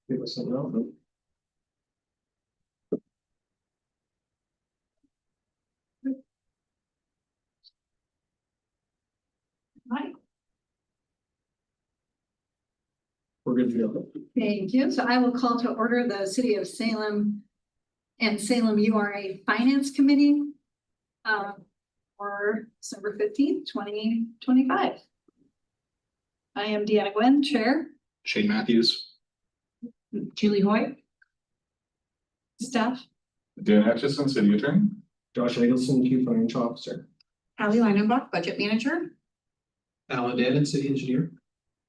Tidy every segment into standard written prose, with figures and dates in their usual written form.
Give us something else. Right, We're good to go. thank you. So I will call to order the City of Salem and Salem URA Finance Committee for December 15th, 2025. I am Deanna Gwen, Chair. Shane Matthews. Julie Hoyt. Staff. Dan Atchison, City Attorney. Josh Eggleston, Chief Financial Officer. Hallie Leinenbach, Budget Manager. Alan Dannon, City Engineer.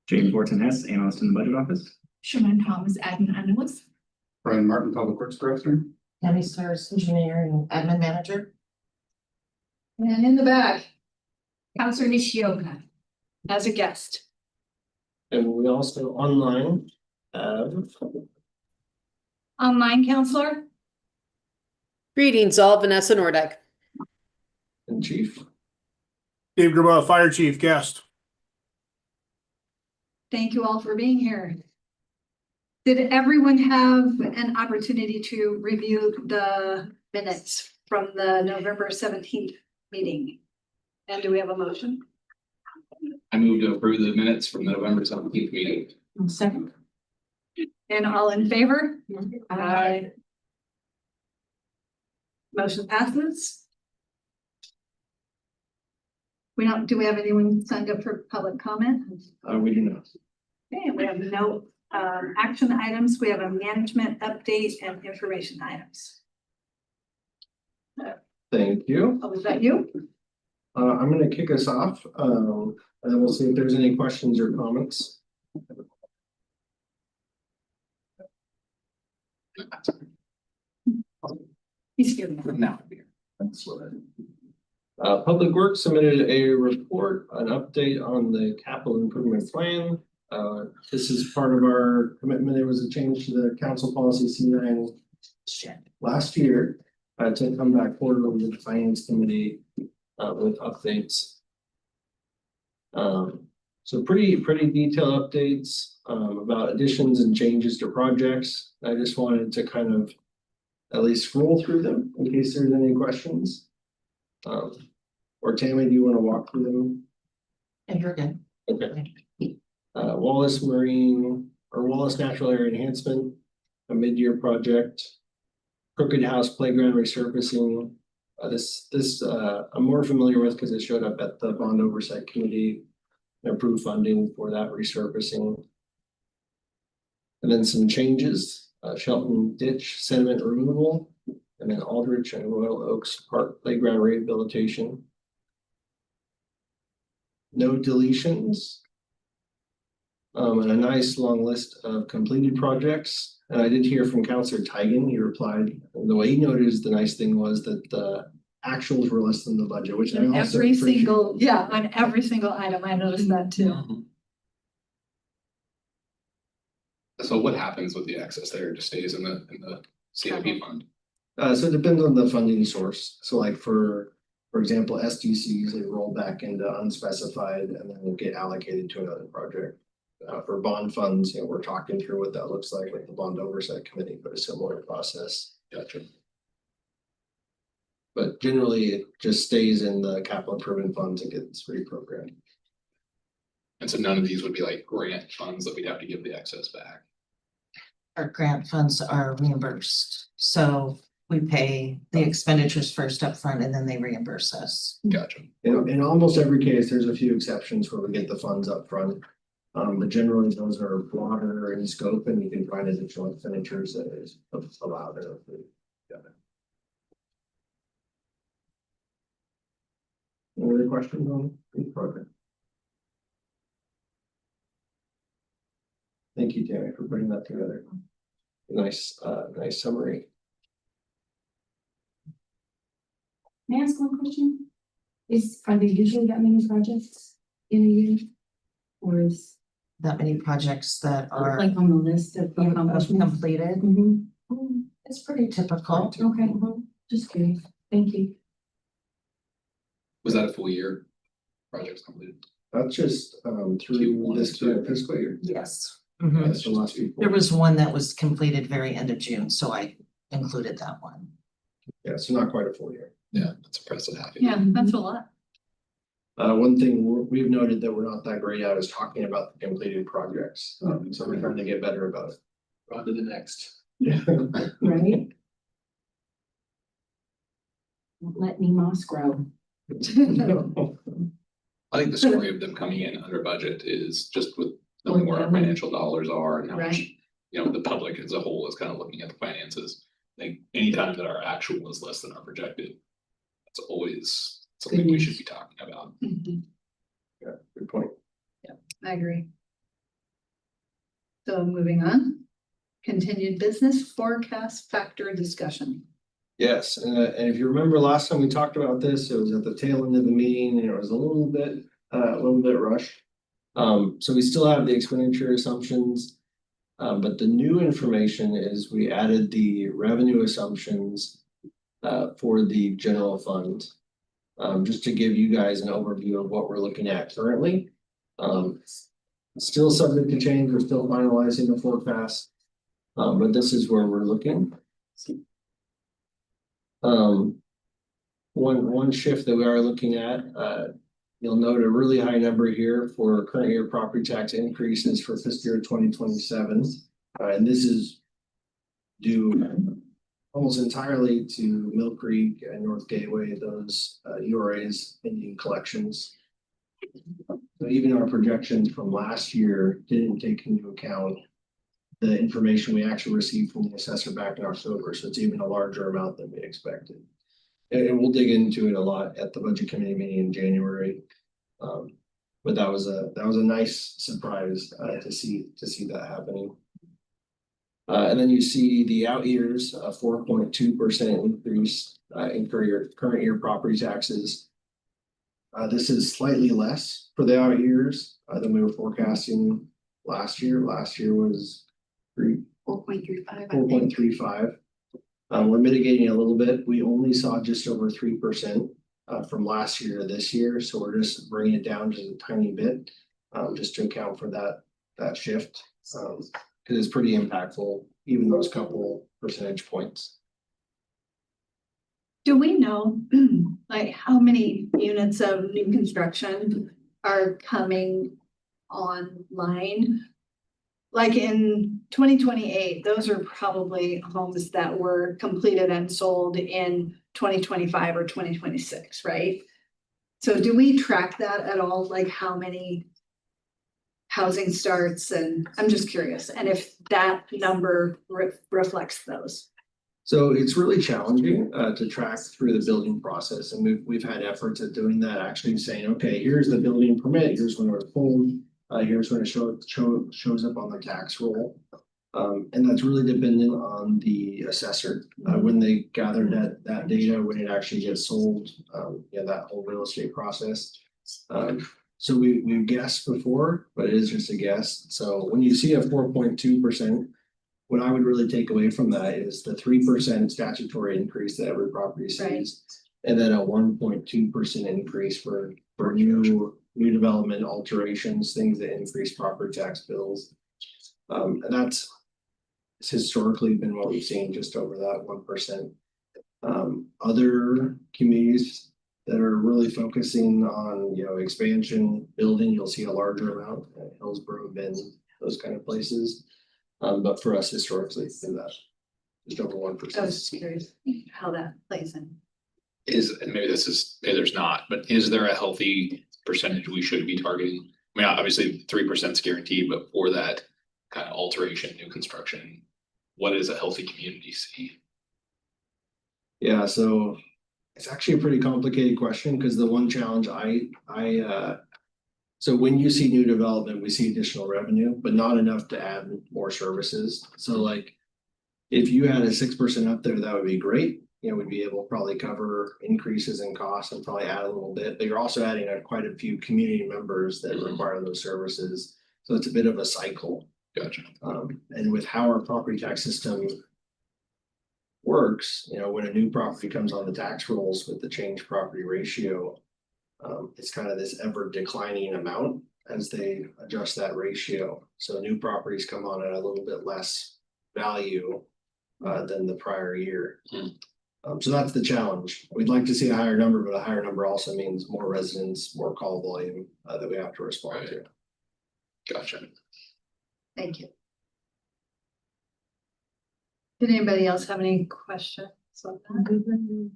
James Wharton Hess, Analyst in the Budget Office. Sherman Thomas, Admin Analyst. Brian Martin, Public Works Director. Tammy Stars, Engineer and Admin Manager. And in the back, Counselor Nishioka as a guest. And we also online have Online counselor. Greetings, all. Vanessa Nordyke. and Chief. Dave Graba, Fire Chief, guest. Thank you all for being here. Did everyone have an opportunity to review the minutes from the November 17th meeting? And do we have a motion? I move to approve the minutes from the November 17th meeting. Second. And all in favor? Aye. Motion passes. Do we have anyone signed up for public comment? We do not. Okay, we have no action items. We have a management update and information items. Thank you. Oh, was that you? I'm gonna kick us off, and then we'll see if there's any questions or comments. He's here. Now. Public Works submitted a report, an update on the capital improvement plan. This is part of our commitment. There was a change to the council policy C9 last year to come back forward with the finance committee with updates. So pretty detailed updates about additions and changes to projects. I just wanted to kind of at least scroll through them in case there's any questions. Or Tammy, do you want to walk through them? And you're good. Okay. Wallace Marine or Wallace Natural Area Enhancement, a mid-year project. Crooked House Playground resurfacing. This I'm more familiar with because it showed up at the Bond Oversight Committee. Approved funding for that resurfacing. And then some changes, Shelton Ditch sediment removal, and then Aldrich and Royal Oaks Park Playground rehabilitation. No deletions. And a nice long list of completed projects. And I did hear from Councilor Tigan, he replied, and the way he noted is the nice thing was that the actuals were less than the budget, which I On also every appreciate. single, yeah, on every single item. I noticed that too. So what happens with the excess there? It just stays in the CIP fund? So it depends on the funding source. So like for example, SDCs, they roll back into unspecified and then will get allocated to another project. For bond funds, you know, we're talking through what that looks like with the Bond Oversight Committee, but a similar process. Gotcha. But generally, it just stays in the capital improvement funds and gets reprogrammed. And so none of these would be like grant funds that we'd have to give the excess back. Our grant funds are reimbursed. So we pay the expenditures first up front, and then they reimburse us. Gotcha. In almost every case, there's a few exceptions where we get the funds up front. But generally, those are broader in scope and you can find additional expenditures that is allowed. Any other questions on the program? Thank you, Tammy, for putting that together. Nice summary. May I ask one question? Are there usually that many projects in a year? Or is That many projects that are like on the list of accomplishments? completed. Mhm. It's pretty typical. Okay, just curious. Thank you. Was that a full year? Projects completed? That's just through Q1, this so- fiscal year. Yes. Mhm. That's the last people. There was one that was completed very end of June, so I included that one. Yeah, so not quite a full year. Yeah, that's impressive. Yeah, that's a lot. One thing we've noted that we're not that great at is talking about the completed projects, so we're trying to get better about it. On to the next. Yeah. Right? Won't let me moss grow. I think the story of them coming in under budget is just with knowing where our financial dollars are and how much, Right. you know, the public as a whole is kind of looking at the finances. I think anytime that our actual is less than our projected, that's always something we should be talking about. Mhm. Yeah, good point. I agree. So moving on, continued business forecast factor discussion. Yes, and if you remember last time we talked about this, it was at the tail end of the meeting and it was a little bit rushed. So we still have the expenditure assumptions. But the new information is we added the revenue assumptions for the general fund. Just to give you guys an overview of what we're looking at currently. Still subject to change, we're still finalizing the forecast. But this is where we're looking. One shift that we are looking at, you'll note a really high number here for current year property tax increases for fiscal year 2027. And this is due almost entirely to Mill Creek and North Gateway, those URAs Indian collections. So even our projections from last year didn't take into account the information we actually received from the assessor back in October, so it's even a larger amount than we expected. And we'll dig into it a lot at the budget committee meeting in January. But that was a nice surprise to see that happening. And then you see the out years, 4.2% increase in current year property taxes. This is slightly less for the out years than we were forecasting last year. Last year was 4.35. 4.35. We're mitigating a little bit. We only saw just over 3% from last year to this year, so we're just bringing it down just a tiny bit, just to account for that shift. Because it's pretty impactful, even those couple percentage points. Do we know, like, how many units of new construction are coming online? Like in 2028, those are probably homes that were completed and sold in 2025 or 2026, right? So do we track that at all? Like how many housing starts? And I'm just curious, and if that number reflects those. So it's really challenging to track through the building process, and we've had efforts at doing that, actually saying, okay, here's the building permit, here's when it was pulled, here's when it shows up on the tax roll. And that's really dependent on the assessor when they gather that data, when it actually gets sold, that whole real estate process. So we've guessed before, but it is just a guess. So when you see a 4.2%, what I would really take away from that is the 3% statutory increase that every property sees. Right. And then a 1.2% increase for new development alterations, things that increase property tax bills. And that's historically been what we've seen, just over that 1%. Other communities that are really focusing on, expansion, building, you'll see a larger amount at Hillsborough, Bend, those kind of places. But for us historically, it's been that just over 1%. I was just curious how that plays in. And maybe there's not, but is there a healthy percentage we should be targeting? I mean, obviously 3% is guaranteed, but for that kind of alteration, new construction, what is a healthy community see? Yeah, so it's actually a pretty complicated question, because the one challenge so when you see new development, we see additional revenue, but not enough to add more services. So like, if you had a 6% up there, that would be great. We'd be able to probably cover increases in costs and probably add a little bit, but you're also adding quite a few community members that require those services. So it's a bit of a cycle. Gotcha. And with how our property tax system works, when a new property comes on the tax rolls with the change property ratio, it's kind of this ever declining amount. as they adjust that ratio. So new properties come on at a little bit less value than the prior year. Hmm. So that's the challenge. We'd like to see a higher number, but a higher number also means more residents, more call volume that we have to respond to. Gotcha. Thank you. Did anybody else have any questions on that?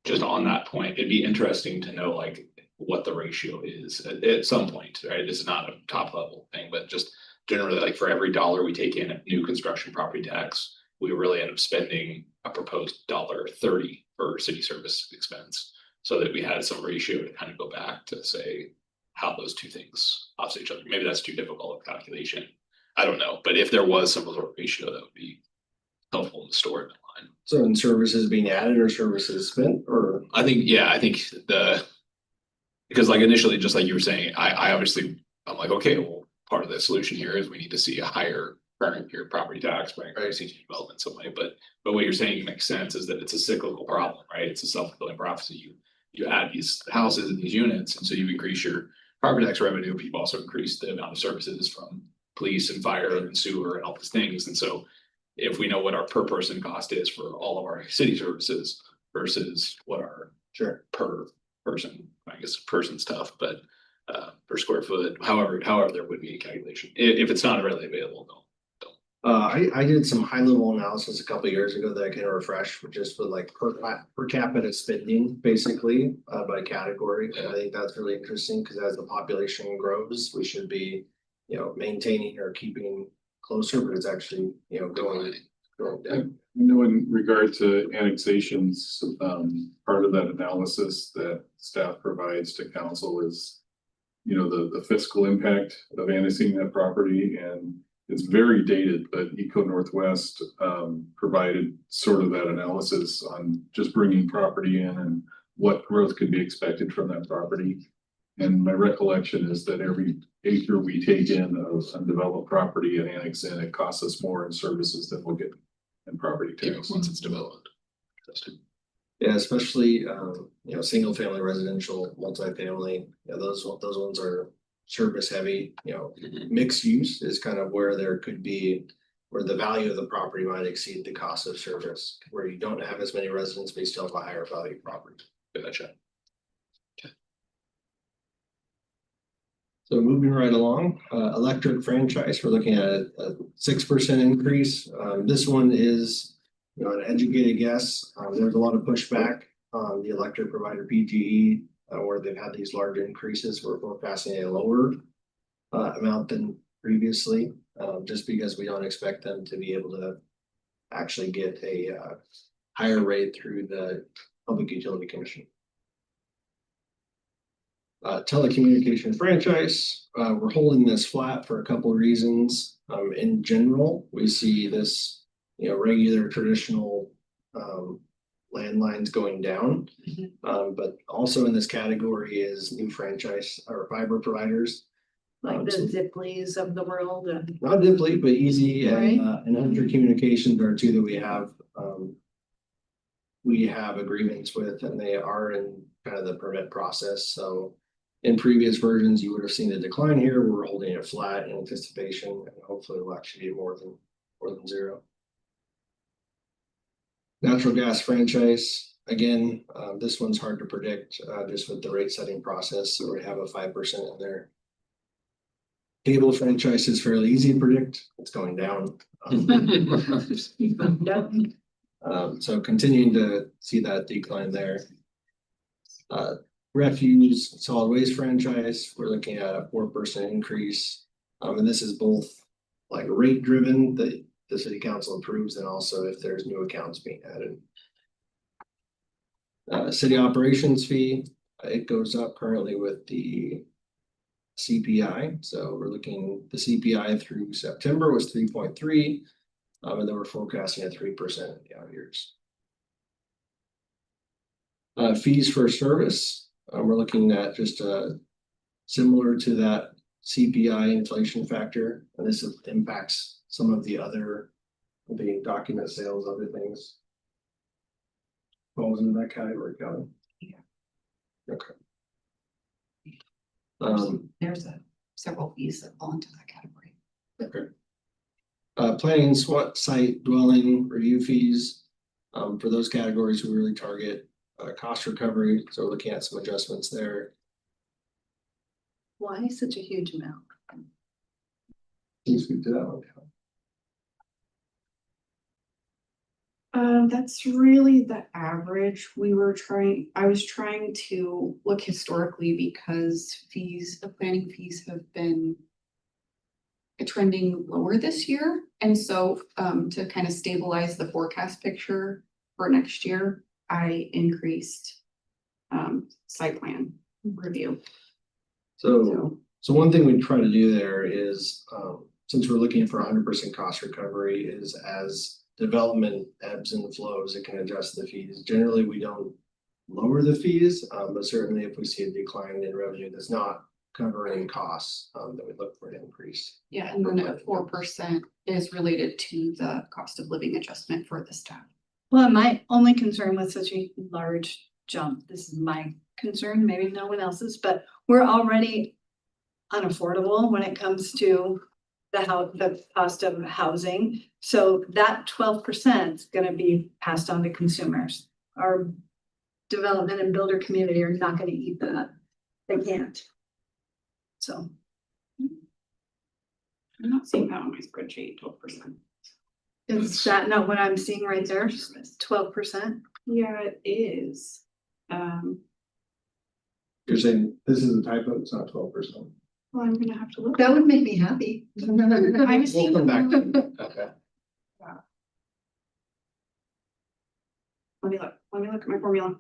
Just on that point, it'd be interesting to know like what the ratio is at some point, right? This is not a top level thing, but just generally like for every dollar we take in at new construction property tax, we really end up spending a proposed $1.30 for city service expense. So that we had some ratio to kind of go back to say how those two things offset each other. Maybe that's too difficult of calculation. I don't know, but if there was some sort of ratio, that would be helpful to store it in line. So in services being added or services spent or? I think because like initially, just like you were saying, I obviously, I'm like, okay, well, part of the solution here is we need to see a higher current year property tax by increasing development some way, but what you're saying makes sense is that it's a cyclical problem, right? It's a self-fulfilling prophecy. You add these houses and these units, and so you increase your property tax revenue, but you've also increased the amount of services from police and fire and sewer and all these things, and so if we know what our per person cost is for all of our city services versus what our per person, I guess person's tough, but per square foot, however there would be a calculation. If it's not readily available, don't. I did some high level analysis a couple of years ago that I can refresh with just with like per capita spending basically by category. And I think that's really interesting because as the population grows, we should be, maintaining or keeping closer, but it's actually, going down. In regard to annexations, part of that analysis that staff provides to council is, the fiscal impact of annexing that property, and it's very dated, but Eco Northwest provided sort of that analysis on just bringing property in and what growth could be expected from that property. And my recollection is that every acre we take in of undeveloped property and annex in, it costs us more in services than we'll get in property tax. Once it's developed. Yeah, especially, single family residential, multifamily, those ones are service heavy, mixed use is kind of where there could be, where the value of the property might exceed the cost of service, where you don't have as many residents, but you still have a higher value property. Gotcha. So moving right along, electric franchise, we're looking at a 6% increase. This one is, an educated guess. There's a lot of pushback on the electric provider PGE, where they've had these large increases. We're forecasting a lower amount than previously, just because we don't expect them to be able to actually get a higher rate through the Public Utility Commission. Telecommunications franchise, we're holding this flat for a couple of reasons. In general, we see this, regular traditional landlines going down. But also in this category is new franchise or fiber providers. Like the Zipleys of the world and. Not Ziply, but Easy Right. And Hunter Communications are two that we have. We have agreements with, and they are in kind of the permit process. So in previous versions, you would have seen a decline here. We're holding it flat in anticipation, and hopefully it'll actually be more than zero. Natural gas franchise, again, this one's hard to predict, just with the rate setting process. So we have a 5% in there. Cable franchise is fairly easy to predict. It's going down. So continuing to see that decline there. Refuse solid waste franchise, we're looking at a 4% increase. And this is both like rate driven that the city council approves, and also if there's new accounts being added. City operations fee, it goes up currently with the CPI. So we're looking, the CPI through September was 3.3. And then we're forecasting at 3% in the out years. Fees for service, we're looking at just similar to that CPI inflation factor, and this impacts some of the other, the document sales, other things. Falls into that category, Kevin. Yeah. Okay. There's several fees that fall into that category. Planning SWAT site dwelling review fees. For those categories, we really target cost recovery, so we're looking at some adjustments there. Why such a huge amount? Can you speak to that one? That's really the average. I was trying to look historically because the planning fees have been trending lower this year. And so, to kind of stabilize the forecast picture for next year, I increased site plan review. So one thing we try to do there is, since we're looking for 100% cost recovery, is as development ebbs and flows, it can adjust the fees. Generally, we don't lower the fees, but certainly if we see a decline in revenue that's not covering costs, then we look for an increase. Yeah, and then at 4% is related to the cost of living adjustment for the staff. Well, my only concern with such a large jump, this is my concern, maybe no one else's, but we're already unaffordable when it comes to the cost of housing. So that 12% is gonna be passed on to consumers. Our development and builder community are not gonna eat that. They can't. So. I'm not seeing that on my spreadsheet, 12%. Is that not what I'm seeing right there? 12%? Yeah, it is. You're saying this is a typo, it's not 12%. Well, I'm gonna have to look. That would make me happy. I was We'll come back. Okay. Let me look at my formula.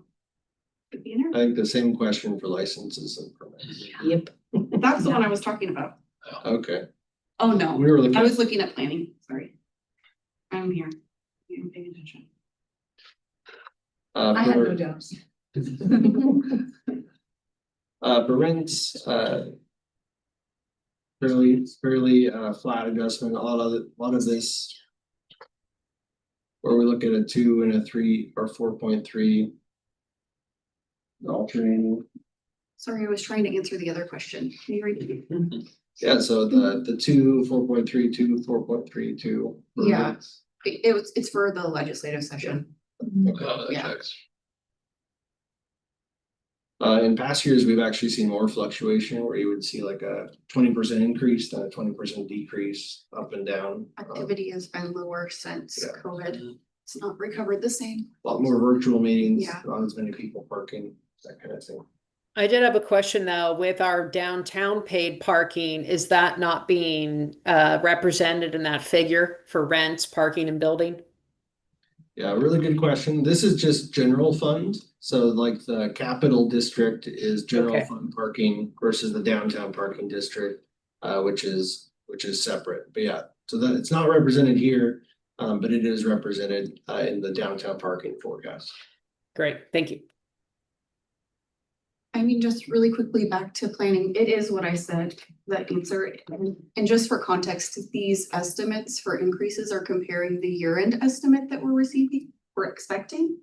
Could be in I think the same question for licenses and permits. Yep. there. That's the one I was talking about. Okay. Oh, no, We were looking. I was looking at planning, sorry. I'm here. I'm paying attention. I had no For jobs. for rents, fairly flat adjustment, a lot of this. Where we look at a 2 and a 3 or 4.3. Alternating, Sorry, I was trying to answer the other question. Can you repeat? yeah, so the 2, 4.32, 4.32. Yeah. It's for the legislative session. That Yeah. checks. In past years, we've actually seen more fluctuation where you would see like a 20% increase, then a 20% decrease up and down. Activity has been lower since Yeah. COVID. It's not recovered the same. A lot more virtual meetings, Yeah. not as many people parking, that kind of thing. I did have a question though, with our downtown paid parking, is that not being represented in that figure for rents, parking and building? Yeah, really good question. This is just general fund. So like the capital district is general Okay. fund parking versus the downtown parking district, which is separate. But yeah, so that it's not represented here, but it is represented in the downtown parking forecast. Great, thank you. I mean, just really quickly back to planning, it is what I said, that answer. And just for context, these estimates for increases are comparing the year-end estimate that we're expecting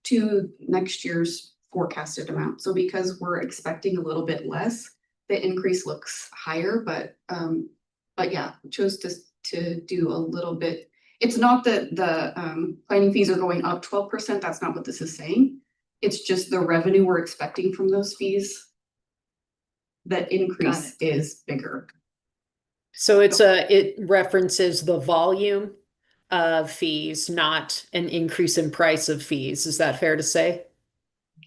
to next year's forecasted amount. So because we're expecting a little bit less, the increase looks higher, but yeah, chose to do a little bit. It's not that the planning fees are going up 12%, that's not what this is saying. It's just the revenue we're expecting from those fees. The increase is bigger. So it references the volume of fees, not an increase in price of fees. Is that fair to say?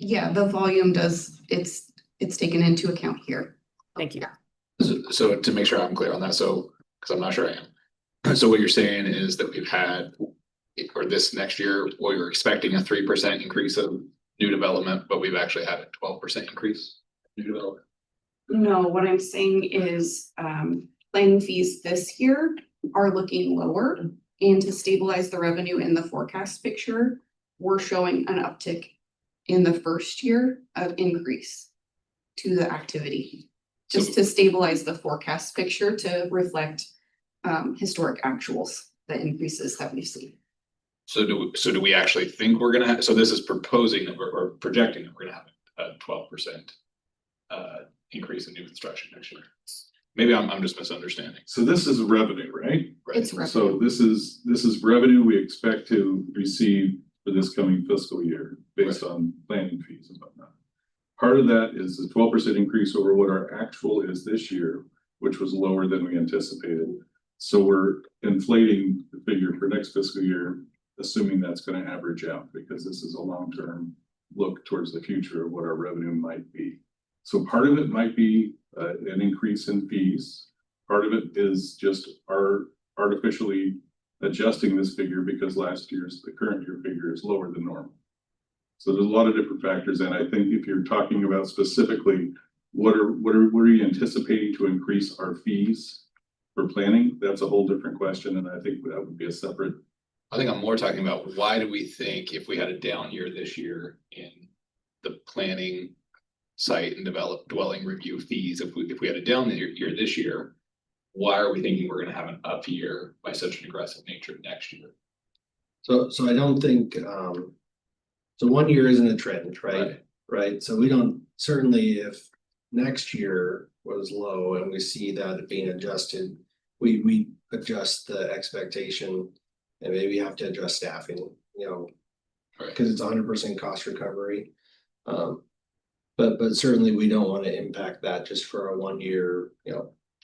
Yeah, the volume it's taken into account here. Thank you. So to make sure I'm clear on that, so, because I'm not sure I am. So what you're saying is that we've had, or this next year, we were expecting a 3% increase of new development, but we've actually had a 12% increase in new development. No, what I'm saying is, planning fees this year are looking lower. And to stabilize the revenue in the forecast picture, we're showing an uptick in the first year of increase to the activity. Just to stabilize the forecast picture to reflect historic actuals, the increases that we've seen. So do we actually think we're gonna have, so this is proposing that we're projecting that we're gonna have a 12% increase in new construction next year. Maybe I'm just misunderstanding. So this is revenue, right? Right. It's revenue. So this is revenue we expect to receive for this coming fiscal year based on planning fees and whatnot. Part of that is a 12% increase over what our actual is this year, which was lower than we anticipated. So we're inflating the figure for next fiscal year, assuming that's going to average out, because this is a long-term look towards the future of what our revenue might be. So part of it might be an increase in fees. Part of it is just our artificially adjusting this figure because the current year figure is lower than normal. So there's a lot of different factors, and I think if you're talking about specifically what are you anticipating to increase our fees for planning, that's a whole different question, and I think that would be a separate. I think I'm more talking about why do we think if we had a down year this year in the planning site and dwelling review fees, if we had a down year this year, why are we thinking we're gonna have an up year by such an aggressive nature next year? So I don't think, so 1 year isn't a trend, right? Right, so we don't, certainly if next year was low and we see that it being adjusted, we adjust the expectation and maybe have to adjust staffing, Right. cause it's 100% cost recovery. But certainly we don't want to impact that just for a 1 year,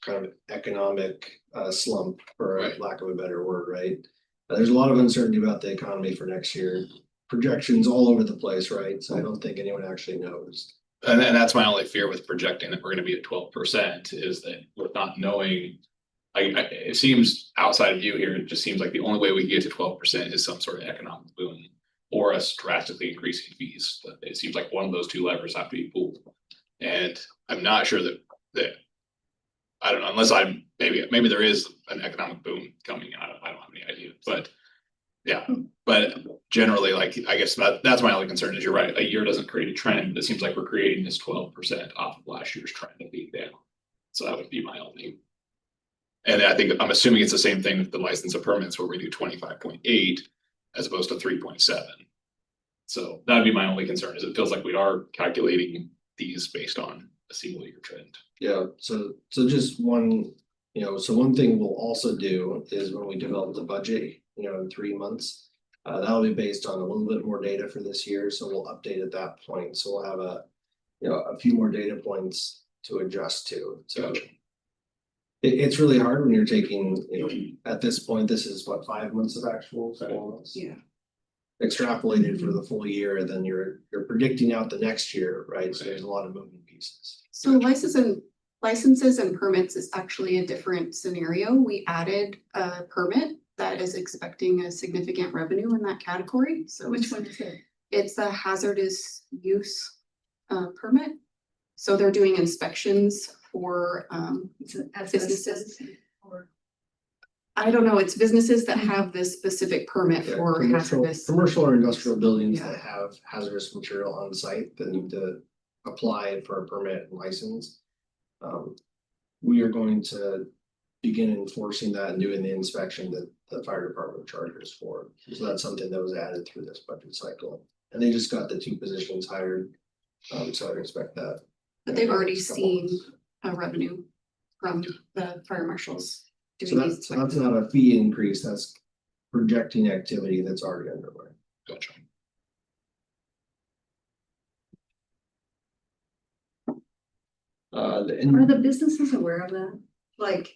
kind of economic slump, for Right. lack of a better word, right? There's a lot of uncertainty about the economy for next year, projections all over the place, right? So I don't think anyone actually knows. And that's my only fear with projecting that we're gonna be at 12% is that we're not knowing. It seems outside of view here, it just seems like the only way we can get to 12% is some sort of economic boom or us drastically increasing fees. It seems like one of those two levers have to be pulled. And I'm not sure that I don't know, unless maybe there is an economic boom coming. I don't have any idea, but yeah, but generally, like, I guess that's my only concern is you're right. A year doesn't create a trend. It seems like we're creating this 12% off of last year's trend of being down. So that would be my only. And I think I'm assuming it's the same thing with the license of permits where we do 25.8 as opposed to 3.7. So that'd be my only concern is it feels like we are calculating these based on a single year trend. Yeah, so just one, so one thing we'll also do is when we develop the budget, in 3 months. That'll be based on a little bit more data for this year, so we'll update at that point, so we'll have a few more data points to adjust to, so. Gotcha. It's really hard when you're taking, at this point, this is what, 5 months of actual, 7 months? Yeah. Extrapolated for the full year, and then you're predicting out the next year, right? So there's a lot of moving pieces. So licenses and permits is actually a different scenario. We added a permit that is expecting a significant revenue in that category. So Which one is it? it's a hazardous use permit. So they're doing inspections for Is it businesses. asbestos or? I don't know, it's businesses that have this specific permit Yeah, for hazardous. commercial or industrial buildings Yeah. that have hazardous material on site that need to apply for a permit and license. We are going to begin enforcing that and doing the inspection that the fire department charges for. So that's something that was added through this budget cycle. And they just got the 2 positions hired. So I expect that. But they've already seen a revenue from the fire marshals So doing these. that's not a fee increase, that's projecting activity that's already underway. Gotcha. Are And the businesses aware of that? Like,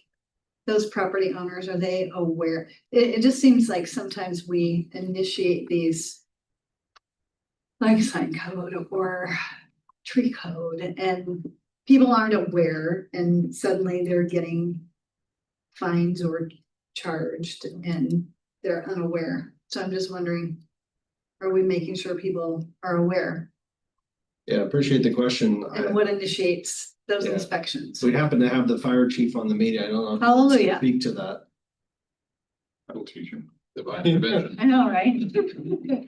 those property owners, are they aware? It just seems like sometimes we initiate these. Like sign code or tree code, and people aren't aware, and suddenly they're getting fines or charged and they're unaware. So I'm just wondering, are we making sure people are aware? yeah, appreciate the question. And what initiates those Yeah. inspections? We happen to have the fire chief on the meeting. I don't know. if you can Hallelujah. Speak to that. I will teach him. Divine intervention. I know, right?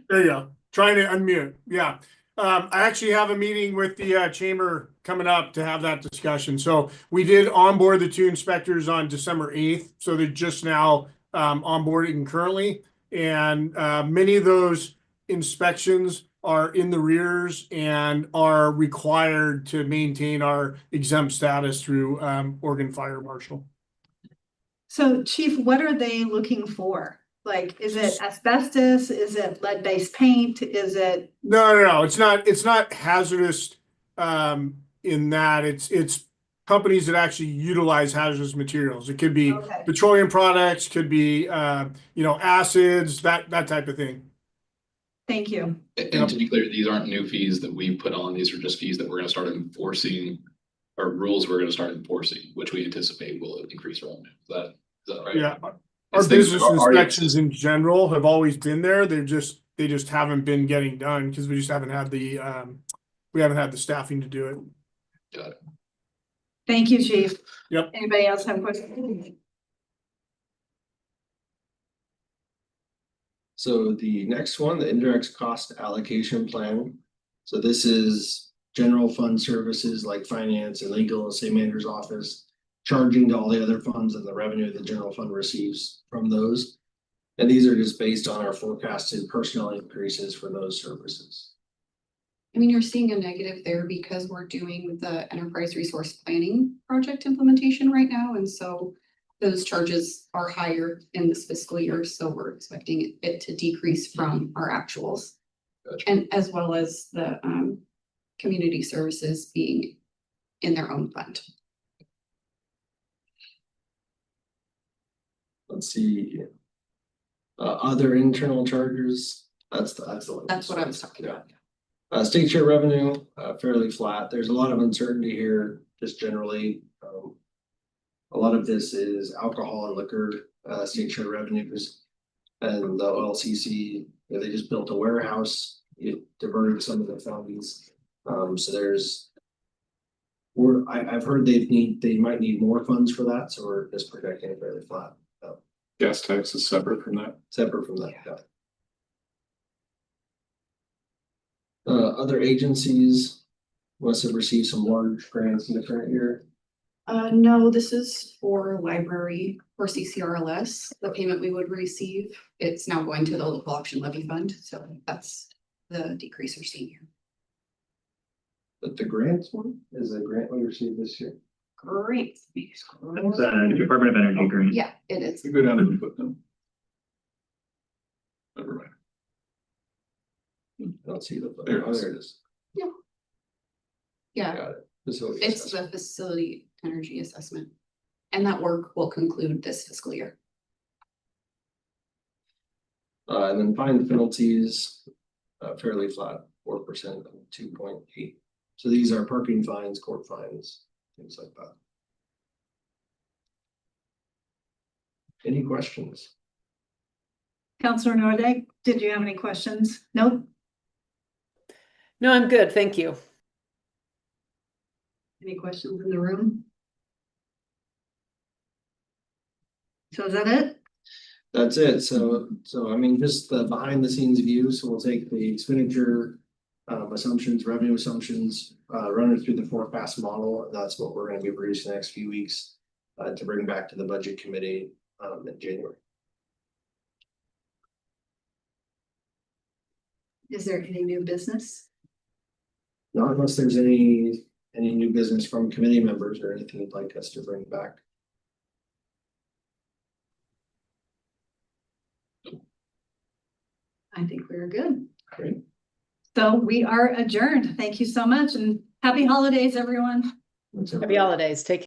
There you go. Trying to unmute. Yeah. I actually have a meeting with the chamber coming up to have that discussion. So we did onboard the 2 inspectors on December 8th. So they're just now onboarding currently. And many of those inspections are in the rears and are required to maintain our exempt status through Oregon Fire Marshal. So Chief, what are they looking for? Like, is it asbestos? Is it lead-based paint? Is it? No, it's not hazardous in that it's companies that actually utilize hazardous materials. It could be Okay. petroleum products, could be acids, that type of thing. Thank you. And to be clear, these aren't new fees that we put on. These are just fees that we're gonna start enforcing, or rules we're gonna start enforcing, which we anticipate will increase revenue. Is that right? Yeah. Our It's things business that are already inspections in general have always been there. They just haven't been getting done because we just haven't had the staffing to do it. Got it. Thank you, Chief. Yep. Anybody else have questions? So the next one, the indirect cost allocation plan. So this is general fund services like finance and legal, same manager's office, charging to all the other funds and the revenue the general fund receives from those. And these are just based on our forecasted personnel increases for those services. I mean, you're seeing a negative there because we're doing the enterprise resource planning project implementation right now, and so those charges are higher in this fiscal year, so we're expecting it to decrease from our actuals. Gotcha. And as well as the community services being in their own fund. Let's see. Other internal charges, that's the one. That's what I was talking about. State share revenue, fairly flat. There's a lot of uncertainty here, just generally. A lot of this is alcohol and liquor, state share revenues. And the OLCC, they just built a warehouse, it diverted some of the funds. So there's. I've heard they might need more funds for that, so we're just projecting it fairly flat. Gas tax is separate from that. Separate from that, yeah. Other agencies must have received some large grants in the current year. No, this is for library for CCRLS, the payment we would receive. It's now going to the local option levy fund, so that's the decrease we're seeing here. But the grants one is a grant we received this year. Great. It's Department of Energy grant. Yeah, it is. You go down and put them. Never mind. I don't see the. There it Oh, is. there it is. Yeah, Got it. Facility it's assessment. the facility energy assessment. And that work will conclude this fiscal year. And then fine penalties, fairly flat, 4%, 2.8. So these are parking fines, court fines, things like that. Any questions? Counselor Nordek, did you have any questions? Nope. No, I'm good. Thank you. Any questions in the room? So is that it? That's it. So I mean, just the behind the scenes view. So we'll take the expenditure assumptions, revenue assumptions, run it through the forecast model. And that's what we're going to be producing the next few weeks to bring back to the budget committee in January. Is there any new business? Not unless there's any new business from committee members or anything you'd like us to bring back. I think we're good. Great. So we are adjourned. Thank you so much and happy holidays, everyone. That's Happy everybody. holidays. Take care.